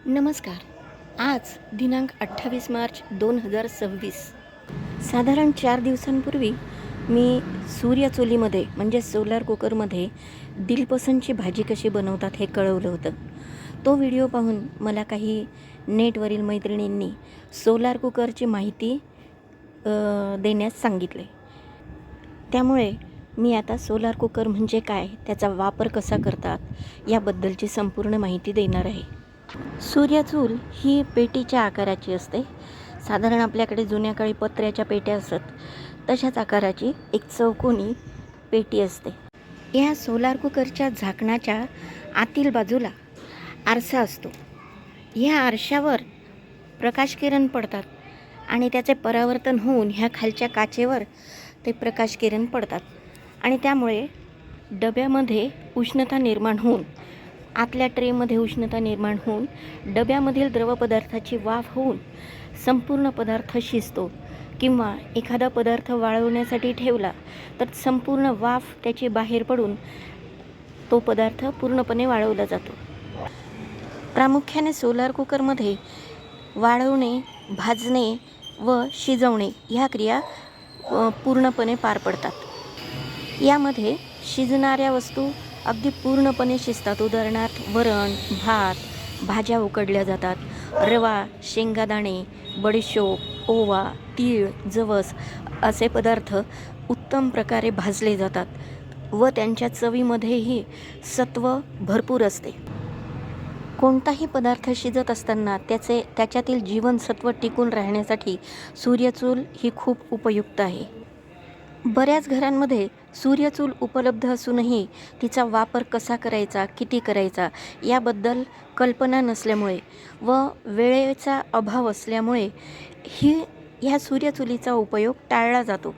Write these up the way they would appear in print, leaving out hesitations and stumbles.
नमस्कार. आज दिनांक 28 मार्च 2026. साधारण 4 दिवसांपूर्वी मी सूर्यचुलीमध्ये म्हणजे सोलार कुकरमध्ये दिलपसंदची भाजी कशी बनवतात हे कळवलं होतं. तो व्हिडिओ पाहून मला काही नेटवरील मैत्रिणींनी सोलार कुकरची माहिती देण्यास सांगितले. त्यामुळे मी आता सोलार कुकर म्हणजे काय, त्याचा वापर कसा करतात याबद्दलची संपूर्ण माहिती देणार आहे. सूर्यचूल ही पेटीच्या आकाराची असते. साधारण आपल्याकडे जुन्या काळी पत्र्याच्या पेट्या असत तशाच आकाराची एक चौकोनी पेटी असते. या सोलार कुकरच्या झाकणाच्या आतील बाजूला आरसा असतो. ह्या आरशावर प्रकाशकिरण पडतात आणि त्याचे परावर्तन होऊन ह्या खालच्या काचेवर ते प्रकाशकिरण पडतात आणि त्यामुळे डब्यामध्ये उष्णता निर्माण होऊन आतल्या ट्रेमध्ये उष्णता निर्माण होऊन डब्यामधील द्रवपदार्थाची वाफ होऊन संपूर्ण पदार्थ शिजतो किंवा एखादा पदार्थ वाळवण्यासाठी ठेवला तर संपूर्ण वाफ त्याची बाहेर पडून तो पदार्थ पूर्णपणे वाळवला जातो. प्रामुख्याने सोलार कुकरमध्ये वाळवणे, भाजणे व शिजवणे ह्या क्रिया पूर्णपणे पार पडतात. यामध्ये शिजणाऱ्या वस्तू अगदी पूर्णपणे शिजतात. उदाहरणार्थ वरण, भात, भाज्या उकडल्या जातात. रवा, शेंगादाणे, बडीशोप, ओवा, तीळ, जवस असे पदार्थ उत्तम प्रकारे भाजले जातात व त्यांच्या चवीमध्येही सत्व भरपूर असते. कोणताही पदार्थ शिजत असताना त्याच्यातील जीवनसत्व टिकून राहण्यासाठी सूर्यचूल ही खूप उपयुक्त आहे. बऱ्याच घरांमध्ये सूर्यचूल उपलब्ध असूनही तिचा वापर कसा करायचा, किती करायचा याबद्दल कल्पना नसल्यामुळे व वेळेचा अभाव असल्यामुळे ह्या सूर्यचुलीचा उपयोग टाळला जातो.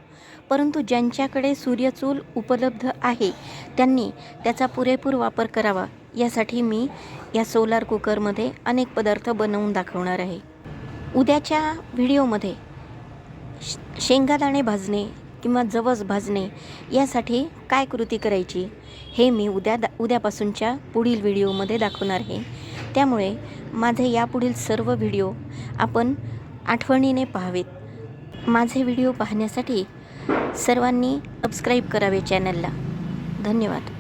परंतु ज्यांच्याकडे सूर्यचूल उपलब्ध आहे त्यांनी त्याचा पुरेपूर वापर करावा यासाठी मी या सोलार कुकरमध्ये अनेक पदार्थ बनवून दाखवणार आहे. उद्याच्या व्हिडिओमध्ये शेंगादाणे भाजणे किंवा जवस भाजणे यासाठी काय कृती करायची हे मी उद्यापासूनच्या पुढील व्हिडिओमध्ये दाखवणार आहे. त्यामुळे माझे यापुढील सर्व व्हिडिओ आपण आठवणीने पाहावेत. माझे व्हिडिओ पाहण्यासाठी सर्वांनी सबस्क्राईब करावे चॅनलला. धन्यवाद.